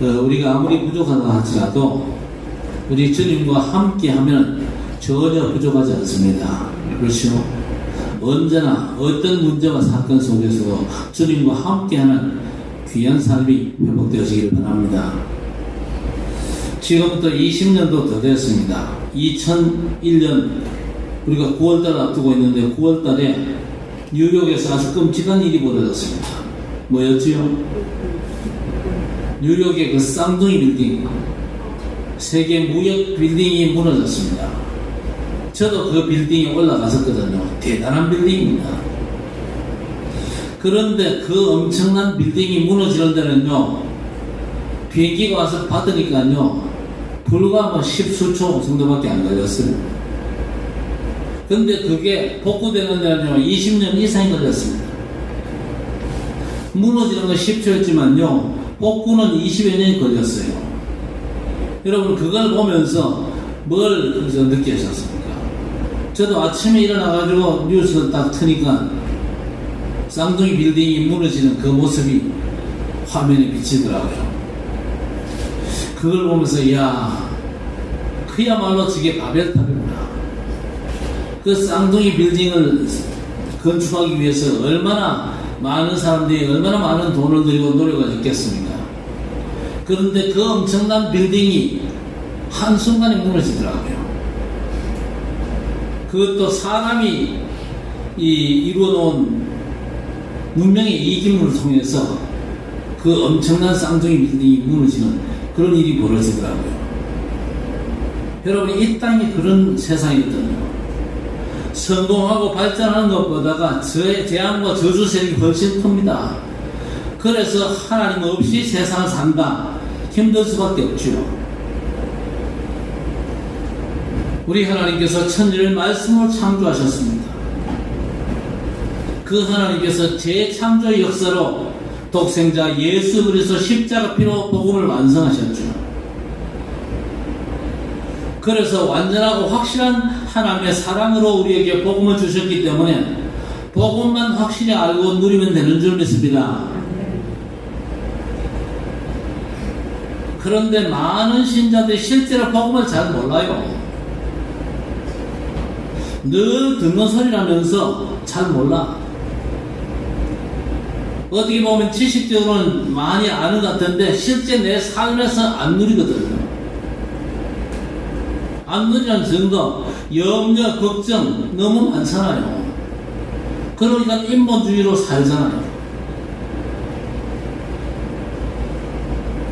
우리가 아무리 부족하다 할지라도 우리 주님과 함께 하면 전혀 부족하지 않습니다. 그렇죠? 언제나 어떤 문제와 사건 속에서도 주님과 함께하는 귀한 삶이 회복되어지기를 바랍니다. 지금부터 20년도 더 됐습니다. 2001년 우리가 9월달 앞두고 있는데 9월달에 뉴욕에서 아주 끔찍한 일이 벌어졌습니다. 뭐였지요? 뉴욕의 그 쌍둥이 빌딩, 세계 무역 빌딩이 무너졌습니다. 저도 그 빌딩에 올라갔었거든요. 대단한 빌딩입니다. 그런데 그 엄청난 빌딩이 무너지는 데는요, 비행기가 와서 받으니까요, 불과 뭐 10수초 정도밖에 안 걸렸어요. 근데 그게 복구되는 데는요, 20년 이상이 걸렸습니다. 무너지는 건 10초였지만요, 복구는 20여 년이 걸렸어요. 여러분, 그걸 보면서 뭘 느끼셨습니까? 저도 아침에 일어나가지고 뉴스를 딱 트니까 쌍둥이 빌딩이 무너지는 그 모습이 화면에 비치더라고요. 그걸 보면서, 이야, 그야말로 저게 바벨탑이구나. 그 쌍둥이 빌딩을 건축하기 위해서 얼마나 많은 사람들이 얼마나 많은 돈을 들이고 노력을 했겠습니까? 그런데 그 엄청난 빌딩이 한순간에 무너지더라고요. 그것도 사람이 이루어놓은 문명의 이기물을 통해서 그 엄청난 쌍둥이 빌딩이 무너지는 그런 일이 벌어지더라고요. 여러분, 이 땅이 그런 세상이거든요. 성공하고 발전하는 것보다가 재앙과 저주 세력이 훨씬 큽니다. 그래서 하나님 없이 세상을 산다, 힘들 수밖에 없죠. 우리 하나님께서 천지를 말씀으로 창조하셨습니다. 그 하나님께서 재창조의 역사로 독생자 예수 그리스도 십자가 피로 복음을 완성하셨죠. 그래서 완전하고 확실한 하나님의 사랑으로 우리에게 복음을 주셨기 때문에 복음만 확실히 알고 누리면 되는 줄 믿습니다. 그런데 많은 신자들이 실제로 복음을 잘 몰라요. 늘 듣는 소리라면서 잘 몰라. 어떻게 보면 지식적으로는 많이 아는 것 같은데 실제 내 삶에서 안 누리거든요. 안 누리는 증거, 염려, 걱정 너무 많잖아요. 그러니까 인본주의로 살잖아요.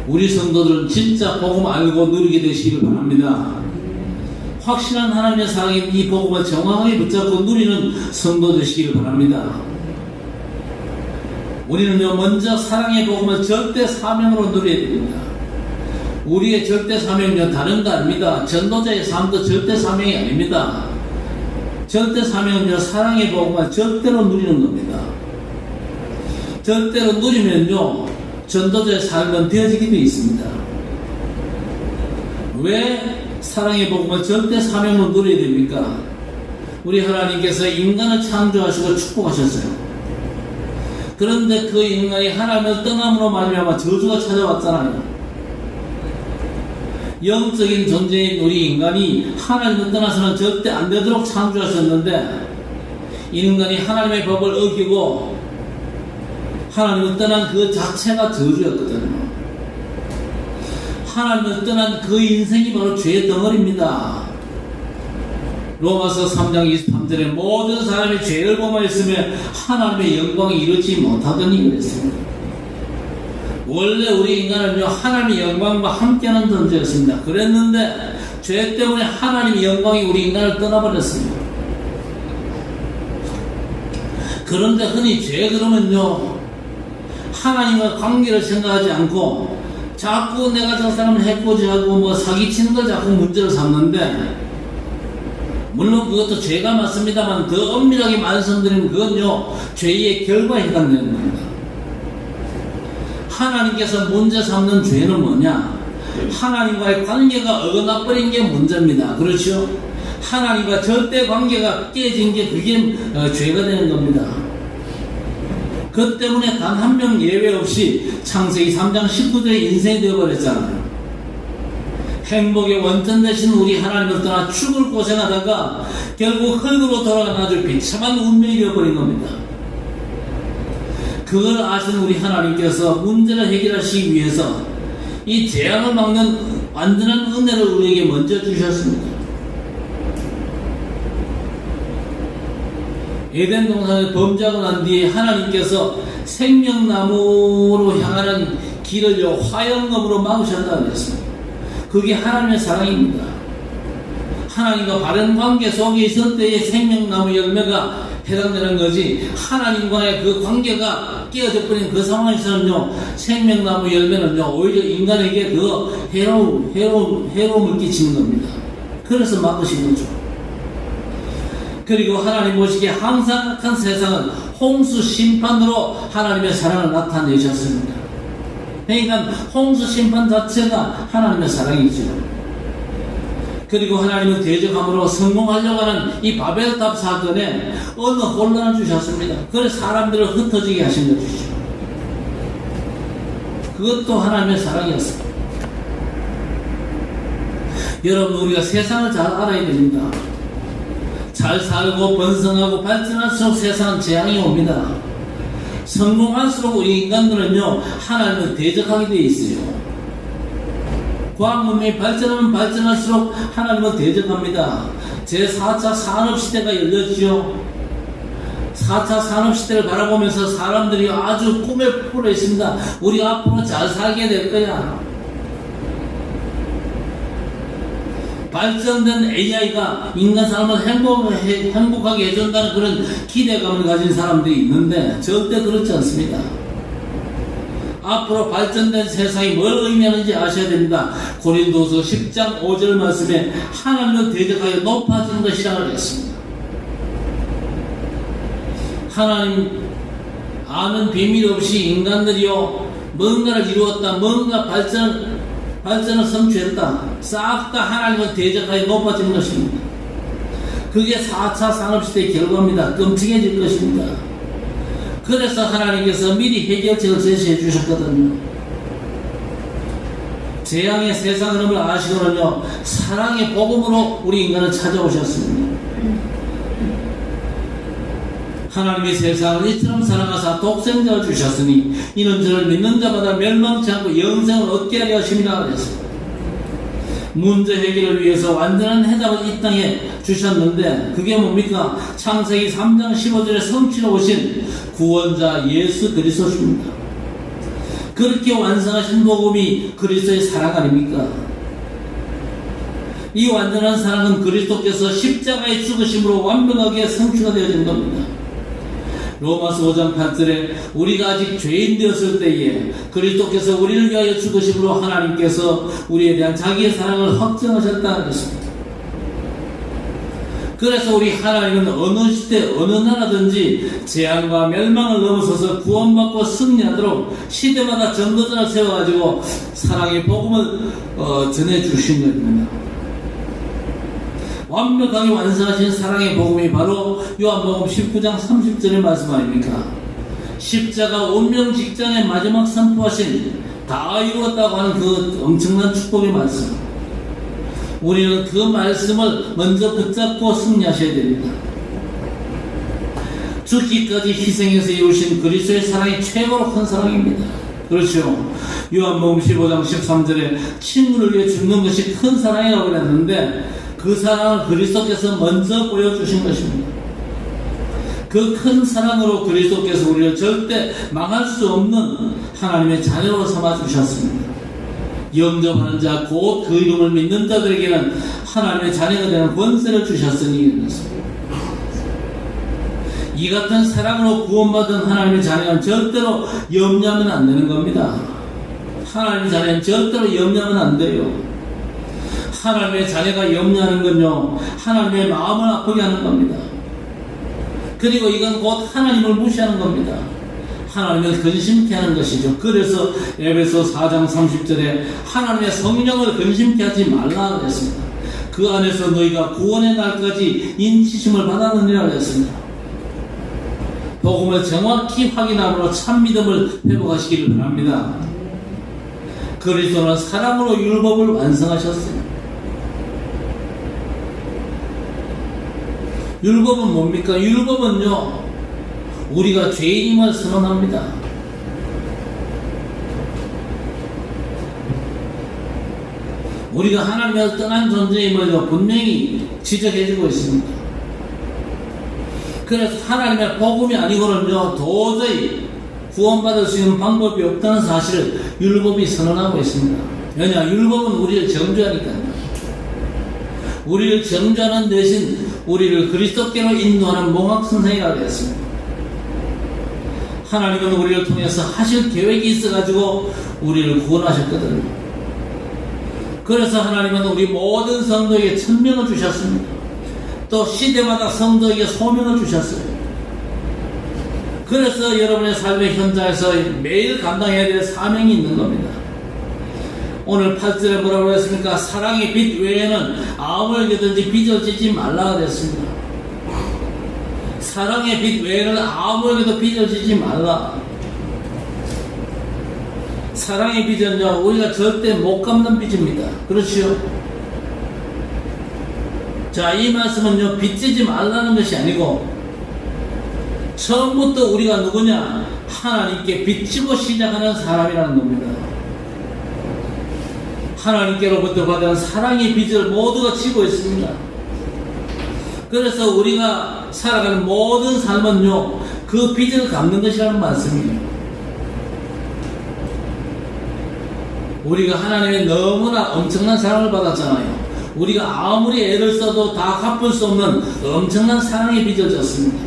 우리 성도들은 진짜 복음 알고 누리게 되시길 바랍니다. 확실한 하나님의 사랑인 이 복음을 정확하게 붙잡고 누리는 성도 되시길 바랍니다. 우리는요, 먼저 사랑의 복음을 절대 사명으로 누려야 됩니다. 우리의 절대 사명은요, 다른 거 아닙니다. 전도자의 삶도 절대 사명이 아닙니다. 절대 사명은요, 사랑의 복음을 절대로 누리는 겁니다. 절대로 누리면요, 전도자의 삶은 되어지게 되어 있습니다. 왜 사랑의 복음을 절대 사명으로 누려야 됩니까? 우리 하나님께서 인간을 창조하시고 축복하셨어요. 그런데 그 인간이 하나님을 떠남으로 말미암아 저주가 찾아왔잖아요. 영적인 존재인 우리 인간이 하나님을 떠나서는 절대 안 되도록 창조하셨는데, 인간이 하나님의 법을 어기고 하나님을 떠난 그 자체가 저주였거든요. 하나님을 떠난 그 인생이 바로 죄의 덩어리입니다. 로마서 3장 23절에 모든 사람이 죄를 범하였으며 하나님의 영광이 이루지 못하더니 그랬습니다. 원래 우리 인간은요, 하나님의 영광과 함께하는 존재였습니다. 그랬는데 죄 때문에 하나님의 영광이 우리 인간을 떠나버렸습니다. 그런데 흔히 죄 그러면요, 하나님과 관계를 생각하지 않고 자꾸 내가 저 사람을 해코지하고 뭐 사기치는 걸 자꾸 문제로 삼는데, 물론 그것도 죄가 맞습니다만 더 엄밀하게 말씀드리면 그건요, 죄의 결과에 해당되는 겁니다. 하나님께서 문제 삼는 죄는 뭐냐? 하나님과의 관계가 어긋나버린 게 문제입니다. 그렇죠? 하나님과 절대 관계가 깨진 게 그게 죄가 되는 겁니다. 그 때문에 단 한 명 예외 없이 창세기 3장 19절에 인생이 되어버렸잖아요. 행복의 원천 되신 우리 하나님을 떠나 죽을 고생하다가 결국 흙으로 돌아가는 아주 비참한 운명이 되어버린 겁니다. 그걸 아신 우리 하나님께서 문제를 해결하시기 위해서 이 재앙을 막는 완전한 은혜를 우리에게 먼저 주셨습니다. 에덴 동산에 범죄하고 난 뒤에 하나님께서 생명나무로 향하는 길을요 화영검으로 막으셨다고 그랬습니다. 그게 하나님의 사랑입니다. 하나님과 바른 관계 속에 있을 때의 생명나무 열매가 해당되는 거지, 하나님과의 그 관계가 깨어져 버린 그 상황에서는요 생명나무 열매는요 오히려 인간에게 더 해로움을 끼치는 겁니다. 그래서 막으신 거죠. 그리고 하나님 보시기에 항상 악한 세상은 홍수 심판으로 하나님의 사랑을 나타내셨습니다. 그러니까 홍수 심판 자체가 하나님의 사랑이죠. 그리고 하나님은 대적함으로 성공하려고 하는 이 바벨탑 사건에 어느 혼란을 주셨습니다. 그래서 사람들을 흩어지게 하신 것이죠. 그것도 하나님의 사랑이었습니다. 여러분, 우리가 세상을 잘 알아야 됩니다. 잘 살고 번성하고 발전할수록 세상은 재앙이 옵니다. 성공할수록 우리 인간들은요 하나님을 대적하게 되어 있어요. 과학문명이 발전하면 발전할수록 하나님을 대적합니다. 제4차 산업시대가 열렸죠. 4차 산업시대를 바라보면서 사람들이 아주 꿈에 부풀어 있습니다. 우리가 앞으로 잘 살게 될 거야. 발전된 AI가 인간 삶을 행복하게 해준다는 그런 기대감을 가진 사람들이 있는데 절대 그렇지 않습니다. 앞으로 발전된 세상이 뭘 의미하는지 아셔야 됩니다. 고린도서 10장 5절 말씀에 하나님을 대적하여 높아진 것이라고 했습니다. 하나님 아는 비밀 없이 인간들이요 뭔가를 이루었다, 뭔가 발전을 성취했다, 싹 다 하나님을 대적하여 높아진 것입니다. 그게 4차 산업시대의 결과입니다. 끔찍해질 것입니다. 그래서 하나님께서 미리 해결책을 제시해 주셨거든요. 재앙의 세상 흐름을 아시고는요 사랑의 복음으로 우리 인간을 찾아오셨습니다. 하나님이 세상을 이처럼 사랑하사 독생자를 주셨으니 이는 저를 믿는 자마다 멸망치 않고 영생을 얻게 하려 하심이라 그랬습니다. 문제 해결을 위해서 완전한 해답을 이 땅에 주셨는데 그게 뭡니까? 창세기 3장 15절에 성취로 오신 구원자 예수 그리스도십니다. 그렇게 완성하신 복음이 그리스도의 사랑 아닙니까? 이 완전한 사랑은 그리스도께서 십자가의 죽으심으로 완벽하게 성취가 되어진 겁니다. 로마서 5장 8절에 우리가 아직 죄인 되었을 때에 그리스도께서 우리를 위하여 죽으심으로 하나님께서 우리에 대한 자기의 사랑을 확정하셨다는 것입니다. 그래서 우리 하나님은 어느 시대 어느 나라든지 재앙과 멸망을 넘어서서 구원받고 승리하도록 시대마다 전도자를 세워가지고 사랑의 복음을 전해주신 겁니다. 완벽하게 완성하신 사랑의 복음이 바로 요한복음 19장 30절의 말씀 아닙니까? 십자가 운명 직전에 마지막 선포하신 다 이루었다고 하는 그 엄청난 축복의 말씀. 우리는 그 말씀을 먼저 붙잡고 승리하셔야 됩니다. 죽기까지 희생해서 이루신 그리스도의 사랑이 최고로 큰 사랑입니다. 그렇죠. 요한복음 15장 13절에 친구를 위해 죽는 것이 큰 사랑이라고 그랬는데 그 사랑을 그리스도께서 먼저 보여주신 것입니다. 그 큰 사랑으로 그리스도께서 우리를 절대 망할 수 없는 하나님의 자녀로 삼아주셨습니다. 영접하는 자 곧 그 이름을 믿는 자들에게는 하나님의 자녀가 되는 권세를 주셨으니 그렇습니다. 이 같은 사랑으로 구원받은 하나님의 자녀는 절대로 염려하면 안 되는 겁니다. 하나님의 자녀는 절대로 염려하면 안 돼요. 하나님의 자녀가 염려하는 건요 하나님의 마음을 아프게 하는 겁니다. 그리고 이건 곧 하나님을 무시하는 겁니다. 하나님을 근심케 하는 것이죠. 그래서 에베소 4장 30절에 하나님의 성령을 근심케 하지 말라 그랬습니다. 그 안에서 너희가 구원의 날까지 인치심을 받았느니라 그랬습니다. 복음을 정확히 확인함으로 참 믿음을 회복하시기를 바랍니다. 그리스도는 사랑으로 율법을 완성하셨어요. 율법은 뭡니까? 율법은요, 우리가 죄인임을 선언합니다. 우리가 하나님에서 떠난 존재임을 분명히 지적해주고 있습니다. 그래서 하나님의 복음이 아니고는요, 도저히 구원받을 수 있는 방법이 없다는 사실을 율법이 선언하고 있습니다. 왜냐? 율법은 우리를 정죄하니까요. 우리를 정죄하는 대신 우리를 그리스도께로 인도하는 몽학선생이라고 했습니다. 하나님은 우리를 통해서 하실 계획이 있어가지고 우리를 구원하셨거든요. 그래서 하나님은 우리 모든 성도에게 천명을 주셨습니다. 또 시대마다 성도에게 소명을 주셨어요. 그래서 여러분의 삶의 현장에서 매일 감당해야 될 사명이 있는 겁니다. 오늘 8절에 뭐라고 했습니까? 사랑의 빛 외에는 아무에게든지 빚을 지지 말라 그랬습니다. 사랑의 빛 외에는 아무에게도 빚을 지지 말라. 사랑의 빚은요, 우리가 절대 못 갚는 빚입니다. 그렇지요? 자, 이 말씀은요, 빚지지 말라는 것이 아니고, 처음부터 우리가 누구냐? 하나님께 빚지고 시작하는 사람이라는 겁니다. 하나님께로부터 받은 사랑의 빚을 모두가 지고 있습니다. 그래서 우리가 살아가는 모든 삶은요, 그 빚을 갚는 것이라는 말씀이에요. 우리가 하나님의 너무나 엄청난 사랑을 받았잖아요. 우리가 아무리 애를 써도 다 갚을 수 없는 엄청난 사랑의 빚을 졌습니다.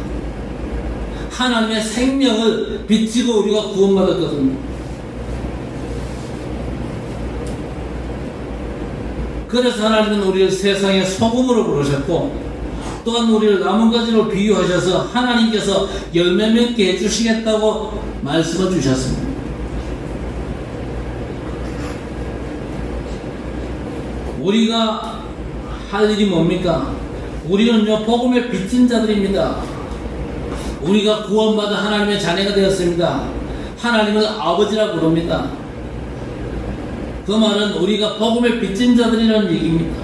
하나님의 생명을 빚지고 우리가 구원받았거든요. 그래서 하나님은 우리를 세상의 소금으로 부르셨고, 또한 우리를 나뭇가지로 비유하셔서 하나님께서 열매 맺게 해주시겠다고 말씀을 주셨습니다. 우리가 할 일이 뭡니까? 우리는요, 복음의 빚진 자들입니다. 우리가 구원받아 하나님의 자녀가 되었습니다. 하나님을 아버지라 부릅니다. 그 말은 우리가 복음의 빚진 자들이라는 얘기입니다.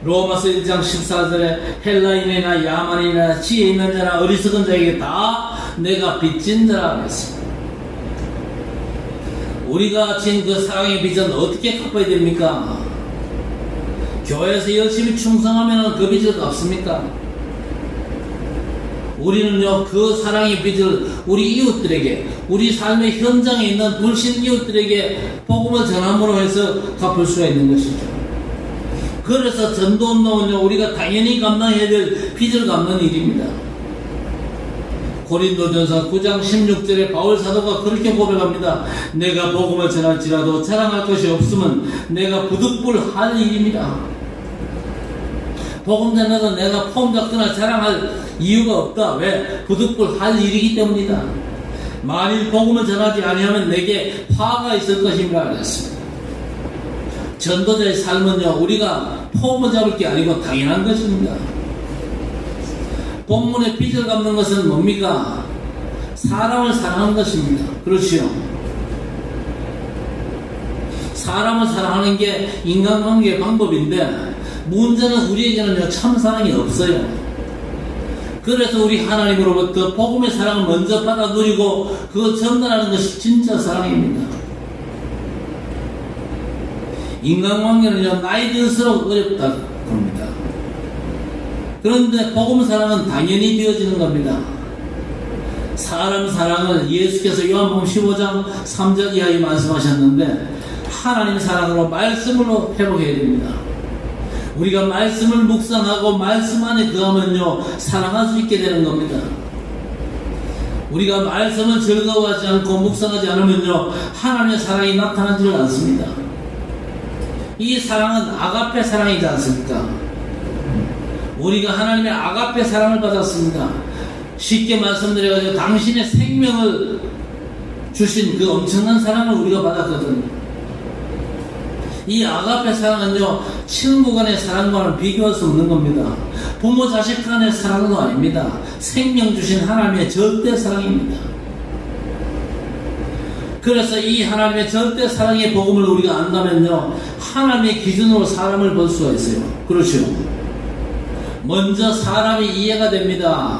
로마서 1장 14절에 헬라인이나 야만이나 지혜 있는 자나 어리석은 자에게 다 내가 빚진 자라고 했습니다. 우리가 진 그 사랑의 빚은 어떻게 갚아야 됩니까? 교회에서 열심히 충성하면 그 빚을 갚습니까? 우리는요, 그 사랑의 빚을 우리 이웃들에게, 우리 삶의 현장에 있는 불신 이웃들에게 복음을 전함으로 해서 갚을 수가 있는 것이죠. 그래서 전도운동은요, 우리가 당연히 감당해야 될 빚을 갚는 일입니다. 고린도전서 9장 16절에 바울 사도가 그렇게 고백합니다. 내가 복음을 전할지라도 자랑할 것이 없으면 내가 부득불할 일입니다. 복음 전하다 내가 폼 잡거나 자랑할 이유가 없다. 왜? 부득불할 일이기 때문이다. 만일 복음을 전하지 아니하면 내게 화가 있을 것입니다. 그랬습니다. 전도자의 삶은요, 우리가 폼을 잡을 게 아니고 당연한 것입니다. 본문의 빚을 갚는 것은 뭡니까? 사람을 사랑하는 것입니다. 그렇지요? 사람을 사랑하는 게 인간관계의 방법인데, 문제는 우리에게는요, 참 사랑이 없어요. 그래서 우리 하나님으로부터 복음의 사랑을 먼저 받아 누리고 그걸 전달하는 것이 진짜 사랑입니다. 인간관계는요, 나이 들수록 어렵다 그럽니다. 그런데 복음 사랑은 당연히 되어지는 겁니다. 사람 사랑을 예수께서 요한복음 15장 3절 이하에 말씀하셨는데, 하나님 사랑으로 말씀으로 회복해야 됩니다. 우리가 말씀을 묵상하고 말씀 안에 거하면요, 사랑할 수 있게 되는 겁니다. 우리가 말씀을 즐거워하지 않고 묵상하지 않으면요, 하나님의 사랑이 나타나지를 않습니다. 이 사랑은 아가페 사랑이지 않습니까? 우리가 하나님의 아가페 사랑을 받았습니다. 쉽게 말씀드려가지고 당신의 생명을 주신 그 엄청난 사랑을 우리가 받았거든요. 이 아가페 사랑은요, 친구 간의 사랑과는 비교할 수 없는 겁니다. 부모 자식 간의 사랑도 아닙니다. 생명 주신 하나님의 절대 사랑입니다. 그래서 이 하나님의 절대 사랑의 복음을 우리가 안다면요, 하나님의 기준으로 사람을 볼 수가 있어요. 그렇죠? 먼저 사람이 이해가 됩니다.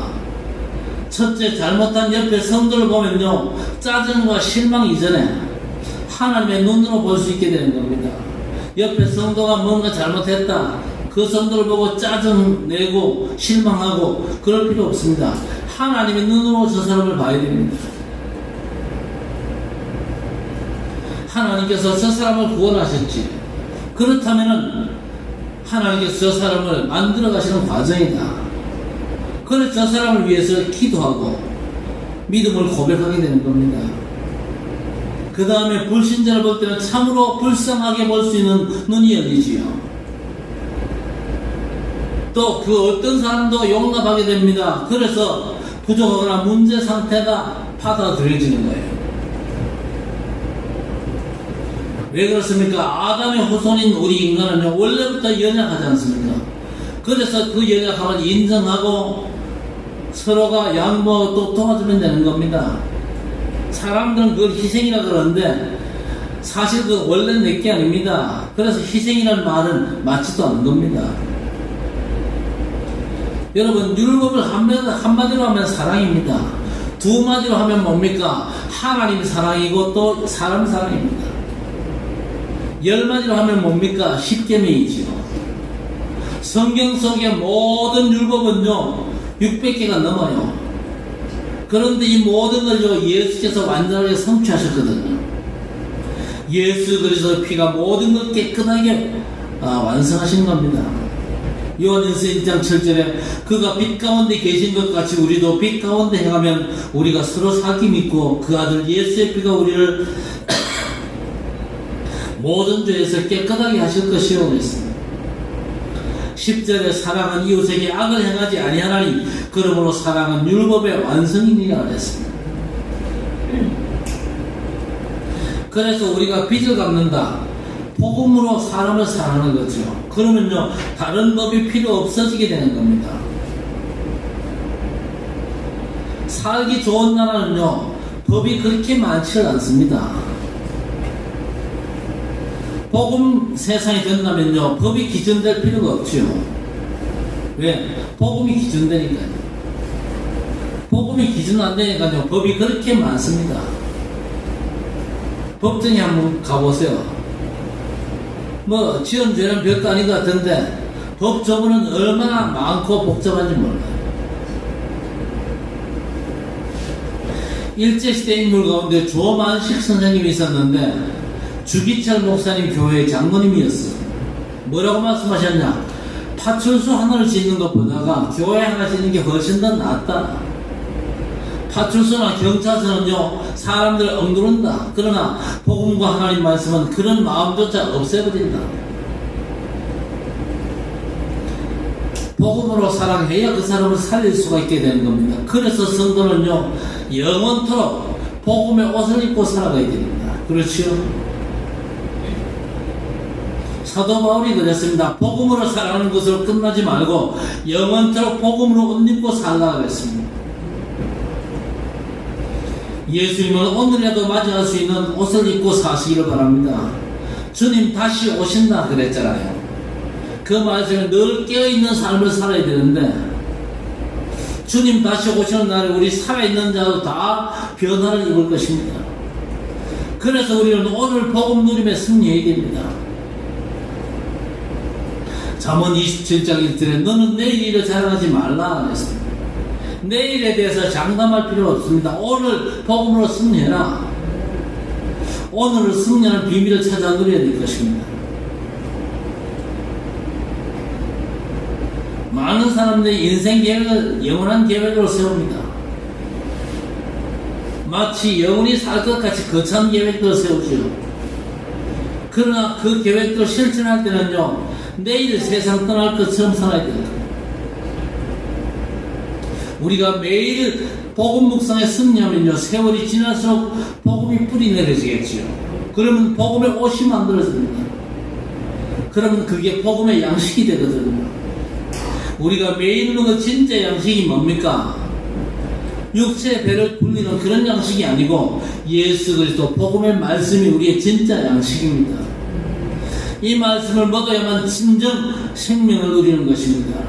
첫째, 잘못한 옆에 성도를 보면요, 짜증과 실망 이전에 하나님의 눈으로 볼 수 있게 되는 겁니다. 옆에 성도가 뭔가 잘못했다, 그 성도를 보고 짜증내고 실망하고 그럴 필요 없습니다. 하나님의 눈으로 저 사람을 봐야 됩니다. 하나님께서 저 사람을 구원하셨지. 그렇다면은 하나님께서 저 사람을 만들어 가시는 과정이다. 그래서 저 사람을 위해서 기도하고 믿음을 고백하게 되는 겁니다. 그 다음에 불신자를 볼 때는 참으로 불쌍하게 볼 수 있는 눈이 열리지요. 또 그 어떤 사람도 용납하게 됩니다. 그래서 부족하거나 문제 상태가 받아들여지는 거예요. 왜 그렇습니까? 아담의 후손인 우리 인간은요, 원래부터 연약하지 않습니까? 그래서 그 연약함을 인정하고 서로가 양보하고 또 도와주면 되는 겁니다. 사람들은 그걸 희생이라 그러는데 사실 그 원래 내게 아닙니다. 그래서 희생이라는 말은 맞지도 않는 겁니다. 여러분, 율법을 한마디로 하면 사랑입니다. 두 마디로 하면 뭡니까? 하나님 사랑이고 또 사람 사랑입니다. 열 마디로 하면 뭡니까? 십계명이지요. 성경 속의 모든 율법은요, 600개가 넘어요. 그런데 이 모든 걸 예수께서 완전하게 성취하셨거든요. 예수 그리스도의 피가 모든 걸 깨끗하게 완성하신 겁니다. 요한일서 1장 7절에 그가 빛 가운데 계신 것 같이 우리도 빛 가운데 행하면 우리가 서로 사귐 있고 그 아들 예수의 피가 우리를 모든 죄에서 깨끗하게 하실 것이요 그랬습니다. 10절에 사랑은 이웃에게 악을 행하지 아니하나니 그러므로 사랑은 율법의 완성이니라 그랬습니다. 그래서 우리가 빚을 갚는다, 복음으로 사람을 사랑하는 거죠. 그러면요, 다른 법이 필요 없어지게 되는 겁니다. 살기 좋은 나라는요, 법이 그렇게 많지는 않습니다. 복음 세상이 된다면요, 법이 기준될 필요가 없죠. 왜? 복음이 기준되니까요. 복음이 기준 안 되니까요, 법이 그렇게 많습니다. 법정에 한번 가보세요. 뭐 지연죄는 별거 아닌 것 같은데 법조문은 얼마나 많고 복잡한지 몰라요. 일제시대 인물 가운데 조만식 선생님이 있었는데 주기철 목사님 교회의 장로님이었어요. 뭐라고 말씀하셨냐? 파출소 하나를 짓는 것보다가 교회 하나 짓는 게 훨씬 더 낫다. 파출소나 경찰서는요, 사람들을 억누른다. 그러나 복음과 하나님 말씀은 그런 마음조차 없애버린다. 복음으로 사랑해야 그 사람을 살릴 수가 있게 되는 겁니다. 그래서 성도는요, 영원토록 복음의 옷을 입고 살아가야 됩니다. 그렇죠? 사도 바울이 그랬습니다. 복음으로 살아가는 것으로 끝나지 말고 영원토록 복음으로 옷 입고 살라고 했습니다. 예수님은 오늘이라도 맞이할 수 있는 옷을 입고 사시기를 바랍니다. 주님 다시 오신다 그랬잖아요. 그 말씀에 늘 깨어있는 삶을 살아야 되는데 주님 다시 오시는 날에 우리 살아있는 자도 다 변화를 입을 것입니다. 그래서 우리는 오늘 복음 누림에 승리해야 됩니다. 잠언 27장 1절에 너는 내일 일을 자랑하지 말라 그랬습니다. 내일에 대해서 장담할 필요 없습니다. 오늘 복음으로 승리해라. 오늘을 승리하는 비밀을 찾아 누려야 될 것입니다. 많은 사람들이 인생 계획을 영원한 계획으로 세웁니다. 마치 영원히 살 것 같이 거창한 계획들을 세우죠. 그러나 그 계획들을 실천할 때는요, 내일 세상 떠날 것처럼 살아야 됩니다. 우리가 매일 복음 묵상에 승리하면요, 세월이 지날수록 복음이 뿌리 내려지겠지요. 그러면 복음의 옷이 만들어집니다. 그러면 그게 복음의 양식이 되거든요. 우리가 매일 있는 그 진짜 양식이 뭡니까? 육체의 배를 불리는 그런 양식이 아니고 예수 그리스도 복음의 말씀이 우리의 진짜 양식입니다. 이 말씀을 먹어야만 진정 생명을 누리는 것입니다.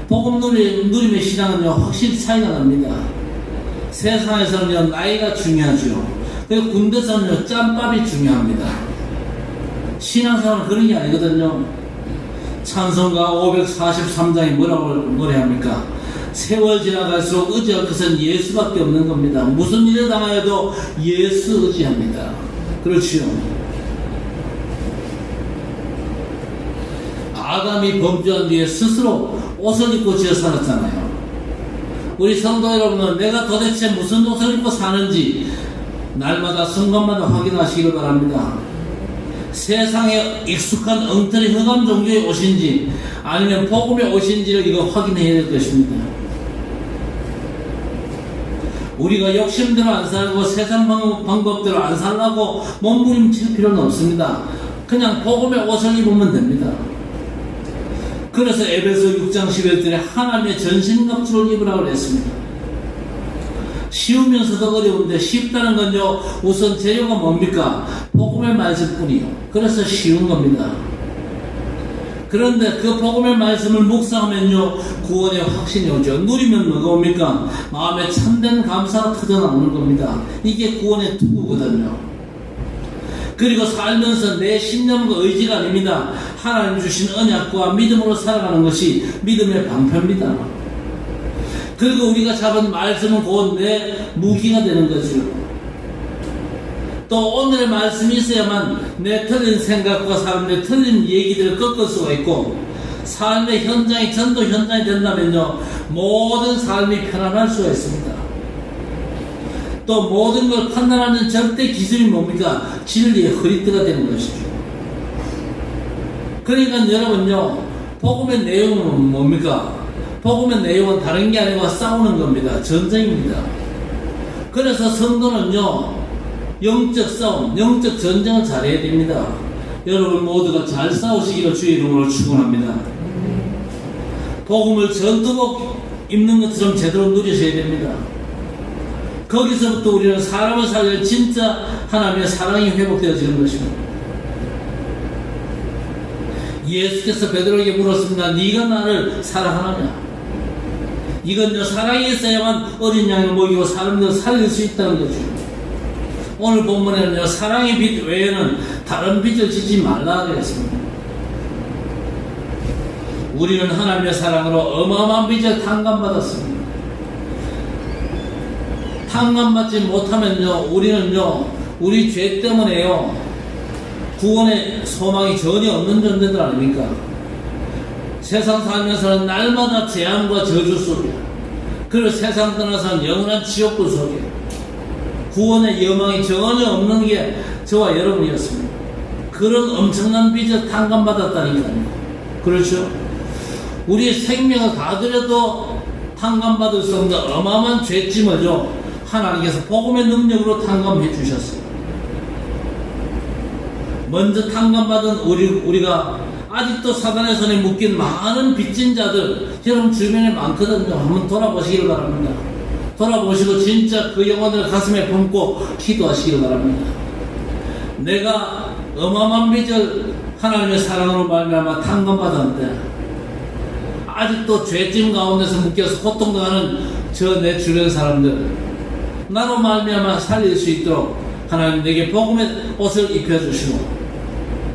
복음 누림의 신앙은요, 확실히 차이가 납니다. 세상에서는요, 나이가 중요하죠. 그리고 군대에서는요, 짬밥이 중요합니다. 신앙생활은 그런 게 아니거든요. 찬송가 543장이 뭐라고 노래합니까? 세월 지나갈수록 의지할 것은 예수밖에 없는 겁니다. 무슨 일을 당하여도 예수 의지합니다. 그렇지요. 아담이 범죄한 뒤에 스스로 옷을 입고 지어 살았잖아요. 우리 성도 여러분은 내가 도대체 무슨 옷을 입고 사는지 날마다 순간마다 확인하시기를 바랍니다. 세상에 익숙한 엉터리 흑암 종교의 옷인지 아니면 복음의 옷인지를 이거 확인해야 될 것입니다. 우리가 욕심대로 안 살고 세상 방법대로 안 살라고 몸부림칠 필요는 없습니다. 그냥 복음의 옷을 입으면 됩니다. 그래서 에베소 6장 11절에 하나님의 전신갑주를 입으라고 했습니다. 쉬우면서도 어려운데 쉽다는 건요, 우선 재료가 뭡니까? 복음의 말씀뿐이요. 그래서 쉬운 겁니다. 그런데 그 복음의 말씀을 묵상하면요, 구원의 확신이 오죠. 누리면 뭐가 옵니까? 마음에 참된 감사가 터져나오는 겁니다. 이게 구원의 투구거든요. 그리고 살면서 내 신념과 의지가 아닙니다. 하나님 주신 언약과 믿음으로 살아가는 것이 믿음의 방패입니다. 그리고 우리가 잡은 말씀은 곧 내 무기가 되는 거죠. 또 오늘의 말씀이 있어야만 내 틀린 생각과 사람들의 틀린 얘기들을 꺾을 수가 있고, 삶의 현장이 전도 현장이 된다면요, 모든 삶이 편안할 수가 있습니다. 또 모든 걸 판단하는 절대 기준이 뭡니까? 진리의 허리띠가 되는 것이죠. 그러니까 여러분요, 복음의 내용은 뭡니까? 복음의 내용은 다른 게 아니고 싸우는 겁니다. 전쟁입니다. 그래서 성도는요, 영적 싸움, 영적 전쟁을 잘해야 됩니다. 여러분 모두가 잘 싸우시기를 주의 이름으로 축원합니다. 복음을 전투복 입는 것처럼 제대로 누리셔야 됩니다. 거기서부터 우리는 사람을 살릴 진짜 하나님의 사랑이 회복되어지는 것입니다. 예수께서 베드로에게 물었습니다. 네가 나를 사랑하느냐? 이건요, 사랑이 있어야만 어린 양을 먹이고 사람들을 살릴 수 있다는 거죠. 오늘 본문에는요, 사랑의 빛 외에는 다른 빛을 지지 말라 그랬습니다. 우리는 하나님의 사랑으로 어마어마한 빛을 탕감받았습니다. 탕감받지 못하면요, 우리는요, 우리 죄 때문에요, 구원의 소망이 전혀 없는 존재들 아닙니까? 세상 살면서는 날마다 재앙과 저주 속에, 그리고 세상 떠나서는 영원한 지옥불 속에 구원의 여망이 전혀 없는 게 저와 여러분이었습니다. 그런 엄청난 빚을 탕감받았다니까요. 그렇죠? 우리의 생명을 다 들여도 탕감받을 수 없는 어마어마한 죄짐을요, 하나님께서 복음의 능력으로 탕감해 주셨어요. 먼저 탕감받은 우리가 아직도 사단의 손에 묶인 많은 빚진 자들, 여러분 주변에 많거든요. 한번 돌아보시길 바랍니다. 돌아보시고 진짜 그 영혼을 가슴에 품고 기도하시길 바랍니다. 내가 어마어마한 빚을 하나님의 사랑으로 말미암아 탕감받았는데 아직도 죄짐 가운데서 묶여서 고통당하는 저 내 주변 사람들, 나로 말미암아 살릴 수 있도록 하나님 내게 복음의 옷을 입혀주시고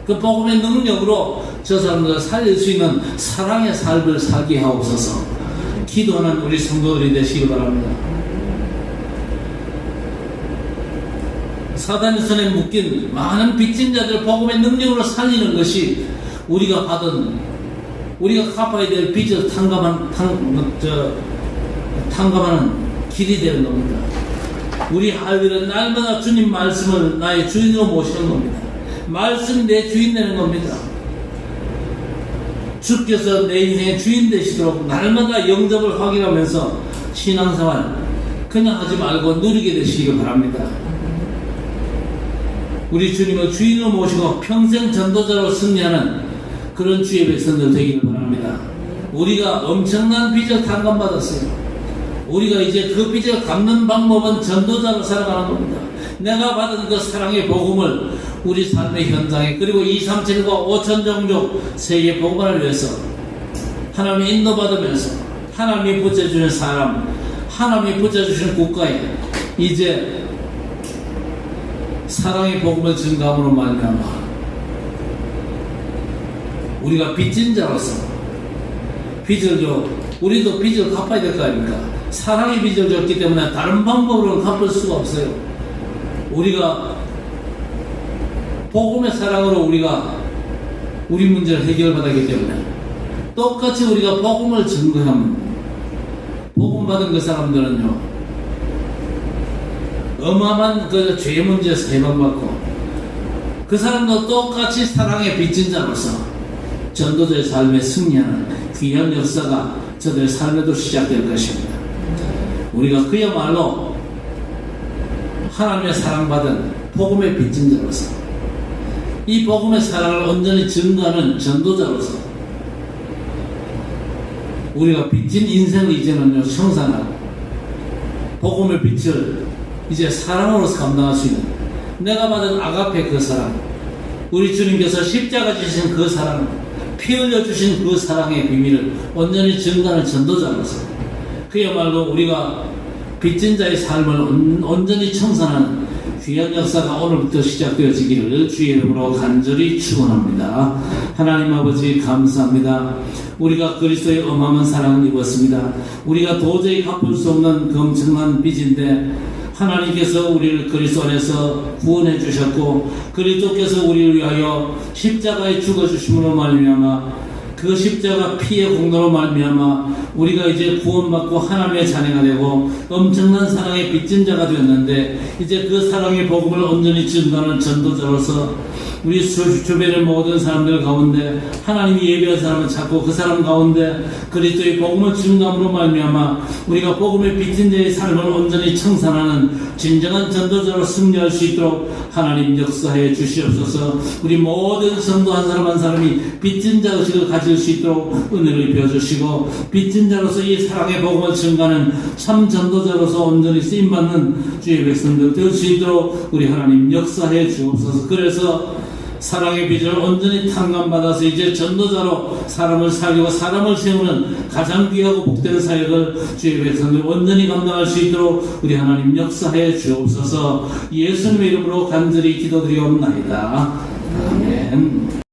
그 복음의 능력으로 저 사람들을 살릴 수 있는 사랑의 삶을 살게 하옵소서. 기도하는 우리 성도들이 되시길 바랍니다. 사단의 손에 묶인 많은 빚진 자들을 복음의 능력으로 살리는 것이 우리가 갚아야 될 빚을 탕감하는 길이 되는 겁니다. 우리 할 일은 날마다 주님 말씀을 나의 주인으로 모시는 겁니다. 말씀이 내 주인 되는 겁니다. 주께서 내 인생의 주인 되시도록 날마다 영접을 확인하면서 신앙생활 그냥 하지 말고 누리게 되시길 바랍니다. 우리 주님을 주인으로 모시고 평생 전도자로 승리하는 그런 주의 백성들 되기를 바랍니다. 우리가 엄청난 빚을 탕감받았어요. 우리가 이제 그 빚을 갚는 방법은 전도자로 살아가는 겁니다. 내가 받은 그 사랑의 복음을 우리 삶의 현장에, 그리고 237과 5천 종족 세계 복음화를 위해서 하나님이 인도받으면서 하나님이 붙여주는 사람, 하나님이 붙여주신 국가에 이제 사랑의 복음을 증가함으로 말미암아 우리가 빚진 자로서 빚을 줘, 우리도 빚을 갚아야 될 거 아닙니까? 사랑의 빚을 줬기 때문에 다른 방법으로는 갚을 수가 없어요. 우리가 복음의 사랑으로 우리가 우리 문제를 해결받았기 때문에 똑같이 우리가 복음을 증거하면, 복음 받은 그 사람들은요 어마어마한 그 죄 문제에서 해방받고, 그 사람도 똑같이 사랑의 빚진 자로서 전도자의 삶에 승리하는 귀한 역사가 저들의 삶에도 시작될 것입니다. 우리가 그야말로 하나님의 사랑받은 복음의 빚진 자로서, 이 복음의 사랑을 온전히 증거하는 전도자로서 우리가 빚진 인생을 이제는요 청산하고 복음의 빛을 이제 사랑으로서 감당할 수 있는, 내가 받은 아가페 그 사랑, 우리 주님께서 십자가 지신 그 사랑, 피 흘려 주신 그 사랑의 비밀을 온전히 증거하는 전도자로서 그야말로 우리가 빚진 자의 삶을 온전히 청산하는 귀한 역사가 오늘부터 시작되어지기를 주의 이름으로 간절히 축원합니다. 하나님 아버지 감사합니다. 우리가 그리스도의 어마어마한 사랑을 입었습니다. 우리가 도저히 갚을 수 없는 그 엄청난 빚인데 하나님께서 우리를 그리스도 안에서 구원해 주셨고, 그리스도께서 우리를 위하여 십자가에 죽어 주심으로 말미암아 그 십자가 피의 공로로 말미암아 우리가 이제 구원받고 하나님의 자녀가 되고 엄청난 사랑의 빚진 자가 되었는데, 이제 그 사랑의 복음을 온전히 증거하는 전도자로서 우리 주변의 모든 사람들 가운데 하나님이 예배한 사람을 찾고 그 사람 가운데 그리스도의 복음을 증거함으로 말미암아 우리가 복음의 빚진 자의 삶을 온전히 청산하는 진정한 전도자로 승리할 수 있도록 하나님 역사해 주시옵소서. 우리 모든 성도 한 사람 한 사람이 빚진 자 의식을 가질 수 있도록 은혜를 입혀주시고, 빚진 자로서 이 사랑의 복음을 증거하는 참 전도자로서 온전히 쓰임받는 주의 백성들 될 수 있도록 우리 하나님 역사해 주옵소서. 그래서 사랑의 빚을 온전히 탕감받아서 이제 전도자로 사람을 살리고 사람을 세우는 가장 귀하고 복된 사역을 주의 백성들 온전히 감당할 수 있도록 우리 하나님 역사해 주옵소서. 예수님의 이름으로 간절히 기도드리옵나이다.